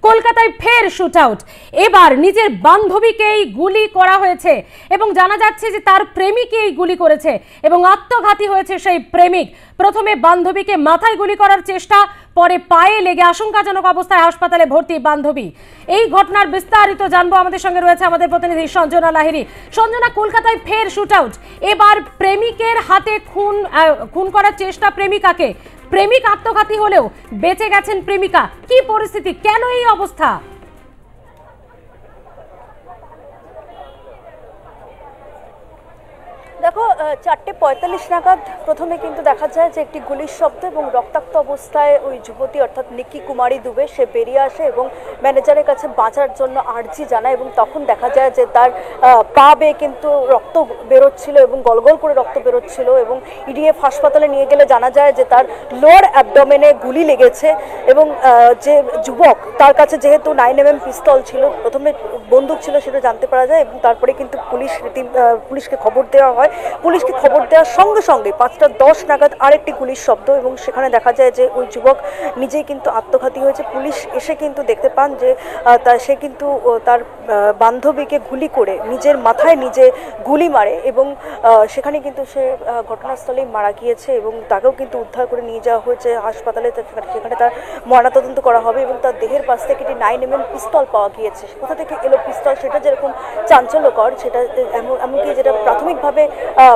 কলকাতায় ফের shoot out. এবার নিজের বান্ধবীকেই গুলি করা হয়েছে এবং জানা যাচ্ছে যে তার প্রেমিকই গুলি করেছে এবং আত্মঘাতী হয়েছে সেই প্রেমিক। প্রথমে বান্ধবীকে মাথায় গুলি করার চেষ্টা, পরে পায়ে লেগে আশঙ্কাজনক অবস্থায় হাসপাতালে ভর্তি বান্ধবী। এই ঘটনার বিস্তারিত জানবো, আমাদের সঙ্গে রয়েছে আমাদের প্রতিনিধি সঞ্জনা লাহিড়ী। সঞ্জনা, কলকাতায় ফের শুট আউট, এবার প্রেমিকের হাতে খুন করার চেষ্টা প্রেমিকাকে। প্রেমিক আত্মঘাতী হলেও বেঁচে গেছেন প্রেমিকা। কি পরিস্থিতি, কেন এই অবস্থা? দেখো, 4:45 নাগাদ প্রথমে কিন্তু দেখা যায় যে একটি গুলির শব্দ এবং রক্তাক্ত অবস্থায় ওই যুবতী অর্থাৎ নিকি কুমারী দুবে সে বেরিয়ে আসে এবং ম্যানেজারের কাছে বাঁচার জন্য আর্জি জানায় এবং তখন দেখা যায় যে তার পা বেয়ে কিন্তু রক্ত বেরোচ্ছিল এবং গলগল করে রক্ত বেরোচ্ছিল এবং ইডিএফ হাসপাতালে নিয়ে গেলে জানা যায় যে তার লোয়ার অ্যাবডোমেনে গুলি লেগেছে এবং যে যুবক তার কাছে যেহেতু 9mm পিস্তল ছিল, প্রথমে বন্দুক ছিল সেটা জানতে পারা যায় এবং তারপরে কিন্তু পুলিশকে খবর দেওয়া হয়। পুলিশকে খবর দেওয়ার সঙ্গে সঙ্গে 5:10 নাগাদ আরেকটি গুলির শব্দ এবং সেখানে দেখা যায় যে ওই যুবক নিজেই কিন্তু আত্মঘাতী হয়েছে। পুলিশ এসে কিন্তু দেখতে পান যে সে কিন্তু তার বান্ধবীকে গুলি করে নিজের মাথায় নিজে গুলি মারে এবং সেখানে কিন্তু সে ঘটনাস্থলেই মারা গিয়েছে এবং তাকেও কিন্তু উদ্ধার করে নিয়ে যাওয়া হয়েছে হাসপাতালে। সেখানে তার ময়নাতদন্ত করা হবে এবং তার দেহের পাশ থেকে একটি 9mm পিস্তল পাওয়া গিয়েছে। কোথা থেকে এলো পিস্তল সেটা যেরকম চাঞ্চল্যকর, সেটা এমনকি যেটা প্রাথমিকভাবে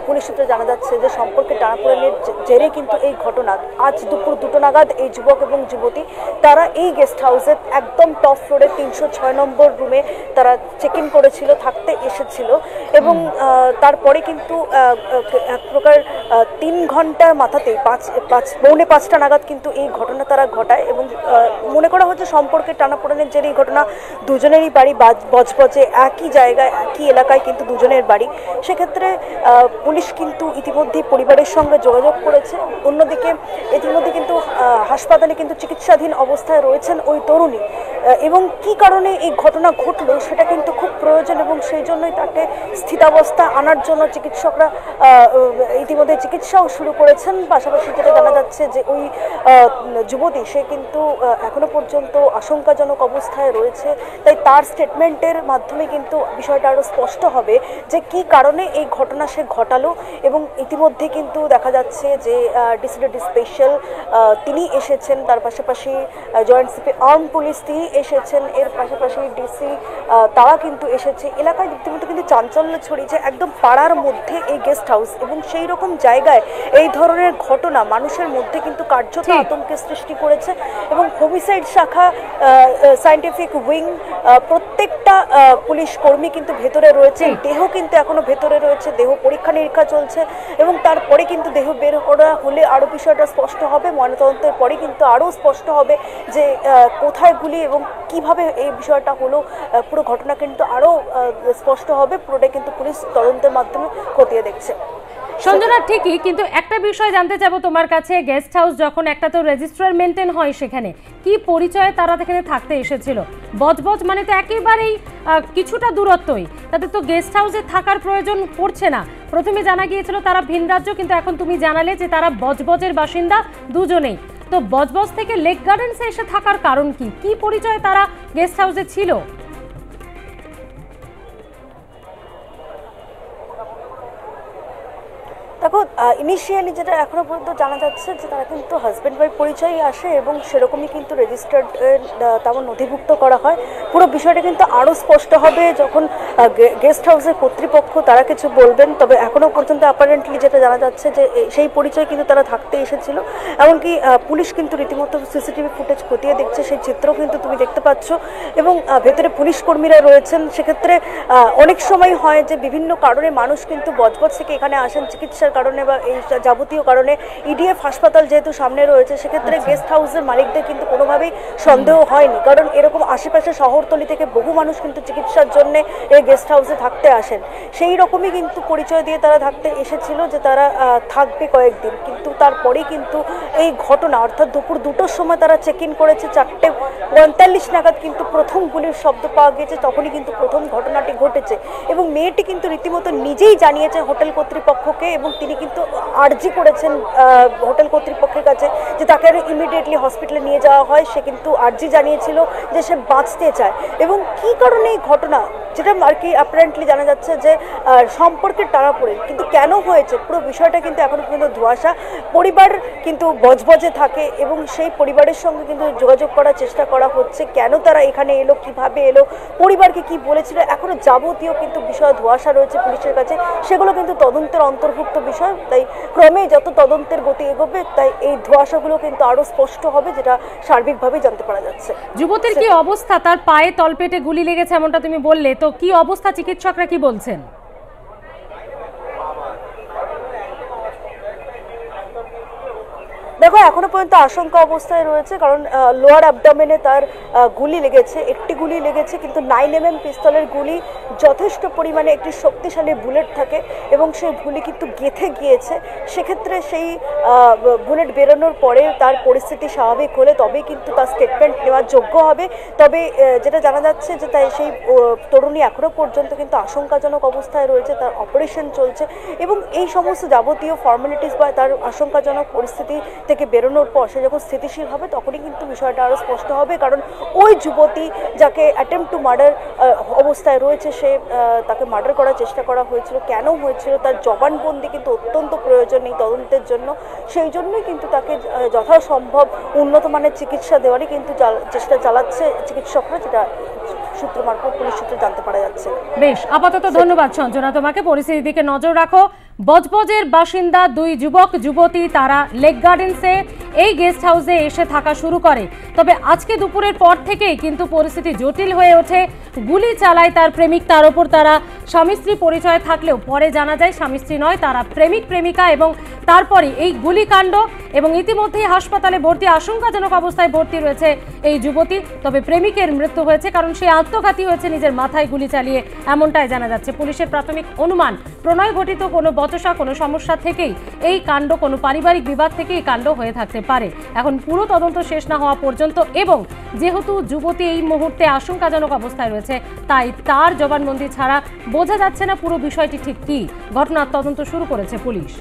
পুলিশ সূত্রে জানা যাচ্ছে যে সম্পর্কে টানাপোড়েনের জেরে কিন্তু এই ঘটনা। আজ দুপুর 2টো নাগাদ এই যুবক এবং যুবতী তারা এই গেস্ট হাউসে একদম টপ ফ্লোরে 306 নম্বর রুমে তারা চেক ইন করেছিল, থাকতে এসেছিল এবং তারপরে কিন্তু এক প্রকার 3 ঘন্টার মাথাতেই পৌনে 5টা নাগাদ কিন্তু এই ঘটনা তারা ঘটায় এবং মনে করা হচ্ছে সম্পর্কে টানাপোড়েনের জেরে এই ঘটনা। দুজনেরই বাড়ি বজবজে, একই জায়গায় একই এলাকায় কিন্তু দুজনের বাড়ি। সেক্ষেত্রে পুলিশ কিন্তু ইতিমধ্যেই পরিবারের সঙ্গে যোগাযোগ করেছে। অন্যদিকে ইতিমধ্যে কিন্তু হাসপাতালে কিন্তু চিকিৎসাধীন অবস্থায় রয়েছেন ওই তরুণী এবং কি কারণে এই ঘটনা ঘটলো সেটা কিন্তু খুব প্রয়োজন এবং সেই জন্যই তাকে স্থিতাবস্থা আনার জন্য চিকিৎসকরা ইতিমধ্যে চিকিৎসাও শুরু করেছেন। পাশাপাশি যেটা জানা যাচ্ছে যে ওই যুবতী সে কিন্তু এখনো পর্যন্ত আশঙ্কাজনক অবস্থায় রয়েছে, তাই তার স্টেটমেন্টের মাধ্যমে কিন্তু বিষয়টা আরও স্পষ্ট হবে যে কি কারণে এই ঘটনা সে ঘটালো। এবং ইতিমধ্যে কিন্তু দেখা যাচ্ছে যে ডিসি স্পেশাল তিনি এসেছেন, তার পাশাপাশি জয়েন্ট সিপি আর্ম পুলিশ তিনি এসেছেন, এর পাশাপাশি ডিসি তারা কিন্তু এসেছে। এলাকায় রীতিমতো কিন্তু চাঞ্চল্য ছড়িয়েছে একদম পাড়ার মধ্যে এই গেস্ট হাউস এবং সেই রকম জায়গায় এই ধরনের ঘটনা মানুষের মধ্যে কিন্তু কার্যত আতঙ্কের সৃষ্টি করেছে এবং হোমিসাইড শাখা, সায়েন্টিফিক উইং, প্রত্যেকটা পুলিশ কর্মী কিন্তু ভেতরে রয়েছে। দেহ কিন্তু এখনো ভেতরে রয়েছে, দেহ পরীক্ষা নিরীক্ষা চলছে এবং তারপরে কিন্তু দেহ বের করা হলে আরও বিষয়টা স্পষ্ট হবে। ময়নাতদন্তের পরে কিন্তু আরও স্পষ্ট হবে যে কোথায় গুলি এবং কিভাবে এই বিষয়টা হলো। পুরো ঘটনা কিন্তু আরও স্পষ্ট হবে। পুরোটাই কিন্তু পুলিশ তদন্তের মাধ্যমে খতিয়ে দেখছে। সঞ্জনা, ঠিকই, কিন্তু একটা বিষয় জানতে চাবো তোমার কাছে। গেস্ট হাউস যখন একটা তো রেজিস্ট্রার মেনটেন হয়, সেখানে কি পরিচয়ে তারা এখানে থাকতে এসেছিল? বজবজ মানে তো একেবারেই কিছুটা দূরত্বই, তাদের তো গেস্ট হাউসে থাকার প্রয়োজন পড়ছে না। প্রথমে জানা গিয়েছিল তারা ভিন রাজ্য, কিন্তু এখন তুমি জানালে যে তারা বজবজের বাসিন্দা দুজনেই। তো বজবজ থেকে লেক গার্ডেন্সে এসে থাকার কারণ কি? কি পরিচয়ে তারা গেস্ট হাউসে ছিল? দেখো, ইনিশিয়ালি যেটা এখনো পর্যন্ত জানা যাচ্ছে যে তারা কিন্তু হাজব্যান্ড ওয়াইফ পরিচয়ই আসে এবং সেরকমই কিন্তু রেজিস্টার্ড তেমন নথিভুক্ত করা হয়। পুরো বিষয়টা কিন্তু আরও স্পষ্ট হবে যখন গেস্ট হাউসের কর্তৃপক্ষ তারা কিছু বলবেন। তবে এখনও পর্যন্ত অ্যাপারেন্টলি যেটা জানা যাচ্ছে যে সেই পরিচয় কিন্তু তারা থাকতে এসেছিল। এমনকি পুলিশ কিন্তু রীতিমতো সিসিটিভি ফুটেজ খতিয়ে দেখছে, সেই চিত্রও কিন্তু তুমি দেখতে পাচ্ছ এবং ভেতরে পুলিশ কর্মীরা রয়েছেন। সেক্ষেত্রে অনেক সময় হয় যে বিভিন্ন কারণে মানুষ কিন্তু বজবজ থেকে এখানে আসেন চিকিৎসার কারণে বা এই যাবতীয় কারণে। ইডিএফ হাসপাতাল যেহেতু সামনে রয়েছে, সেক্ষেত্রে গেস্ট হাউসের মালিকদের কিন্তু কোনোভাবেই সন্দেহ হয়নি, কারণ এরকম আশেপাশে শহরতলি থেকে বহু মানুষ কিন্তু চিকিৎসার জন্য এই গেস্ট হাউসে থাকতে আসেন। সেই রকমই কিন্তু পরিচয় দিয়ে তারা থাকতে এসেছিল যে তারা থাকবে কয়েকদিন, কিন্তু তারপরেই কিন্তু এই ঘটনা, অর্থাৎ দুপুর 2টোর সময় তারা চেক ইন করেছে, 4:45 নাগাদ কিন্তু প্রথম গুলির শব্দ পাওয়া গিয়েছে, তখনই কিন্তু প্রথম ঘটনাটি ঘটেছে এবং মেয়েটি কিন্তু রীতিমতো নিজেই জানিয়েছে হোটেল কর্তৃপক্ষকে এবং তিনি কিন্তু আর্জি করেছেন হোটেল কর্তৃপক্ষের কাছে যে তাকে ইমিডিয়েটলি হসপিটালে নিয়ে যাওয়া হয়। সে কিন্তু আর্জি জানিয়েছিল যে সে বাঁচতে চায়। এবং কী কারণে এই ঘটনা, যেটা আর কি অ্যাপারেন্টলি জানা যাচ্ছে যে সম্পর্কের টানাপোড়েন, কিন্তু কেন হয়েছে পুরো বিষয়টা কিন্তু এখনো পর্যন্ত ধোঁয়াশা। পরিবার কিন্তু বজবজে থাকে এবং সেই পরিবারের সঙ্গে কিন্তু যোগাযোগ করার চেষ্টা করা হচ্ছে, কেন তারা এখানে এলো, কিভাবে এলো, পরিবারকে কি বলেছিল, এখনো যাবতীয় কিন্তু বিষয় ধোঁয়াশা রয়েছে পুলিশের কাছে। সেগুলো কিন্তু তদন্তের অন্তর্ভুক্ত বিষয়, তাই ক্রমে যত তদন্তের গতি এগোবে তাই এই ধোঁয়াশাগুলো কিন্তু আরো স্পষ্ট হবে, যেটা সার্বিকভাবে জানতে পারা যাচ্ছে। যুবতীর কি অবস্থা? তার পায়ে তলপেটে গুলি লেগেছে এমনটা তুমি বললে, তো কি অবস্থা, চিকিৎসকরা কি বলছেন? দেখো, এখনো পর্যন্ত আশঙ্কা অবস্থায় রয়েছে, কারণ লোয়ার অ্যাবডোমেনে তার গুলি লেগেছে, একটি গুলি লেগেছে, কিন্তু 9mm পিস্তলের গুলি যথেষ্ট পরিমাণে একটি শক্তিশালী বুলেট থাকে এবং সেই গুলি কিন্তু গেঁথে গিয়েছে। সেক্ষেত্রে সেই বুলেট বেরোনোর পরে তার পরিস্থিতি স্বাভাবিক হলে তবেই কিন্তু তার স্টেটমেন্ট নেওয়ার যোগ্য হবে। তবে যেটা জানা যাচ্ছে যে তাই সেই তরুণী এখনও পর্যন্ত কিন্তু আশঙ্কাজনক অবস্থায় রয়েছে, তার অপারেশন চলছে এবং এই সমস্ত যাবতীয় ফর্মালিটিস বা তার আশঙ্কাজনক পরিস্থিতি থেকে বেরোনোর পর সে যখন স্থিতিশীল হবে তখনই কিন্তু বিষয়টা আরও স্পষ্ট হবে। কারণ ওই যুবতী যাকে অ্যাটেম্প টু মার্ডার অবস্থায় রয়েছে, সে তাকে মার্ডার করার চেষ্টা করা হয়েছিল, কেন হয়েছিল তার জবানবন্দি কিন্তু অত্যন্ত প্রয়োজন এই তদন্তের জন্য। সেই জন্যই কিন্তু তাকে যথাসম্ভব উন্নত মানের চিকিৎসা দেওয়ারই কিন্তু চেষ্টা চালাচ্ছে চিকিৎসকরা, যেটা সূত্র মারফত পুলিশ সূত্রে জানতে পারা যাচ্ছে। বেশ, আপাতত ধন্যবাদ সঞ্জনা তোমাকে। পরিস্থিতির দিকে নজর রাখো। বজবজের বাসিন্দা দুই যুবক যুবতী তারা লেক গার্ডেন্সে এই গেস্ট হাউসে এসে থাকা শুরু করে। তবে আজকে দুপুরের পর থেকেই কিন্তু পরিস্থিতি জটিল হয়ে ওঠে। গুলি চালায় তার প্রেমিক, তার ওপর তারা স্বামী স্ত্রী পরিচয় থাকলেও পরে জানা যায় স্বামী স্ত্রী নয়, তারা প্রেমিক প্রেমিকা। এবং তারপরে এই গুলিকাণ্ড এবং ইতিমধ্যেই হাসপাতালে ভর্তি, আশঙ্কাজনক অবস্থায় ভর্তি রয়েছে এই যুবতী। তবে প্রেমিকের মৃত্যু হয়েছে কারণ সে আত্মঘাতী হয়েছে নিজের মাথায় গুলি চালিয়ে, এমনটাই জানা যাচ্ছে। পুলিশের প্রাথমিক অনুমান প্রণয় ঘটিত কোনো বচসা, কোনো সমস্যা থেকেই এই কাণ্ড, কোনো পারিবারিক বিবাদ থেকে এই কাণ্ড হয়ে থাকতে পারে। এখন পুরো তদন্ত শেষ না হওয়া পর্যন্ত এবং যেহেতু যুবতী এই মুহূর্তে আশঙ্কাজনক অবস্থায় রয়েছে, তাই তার জবানবন্দি ছাড়া বোঝা যাচ্ছে না পুরো বিষয়টি ঠিক কী। ঘটনার তদন্ত শুরু করেছে পুলিশ।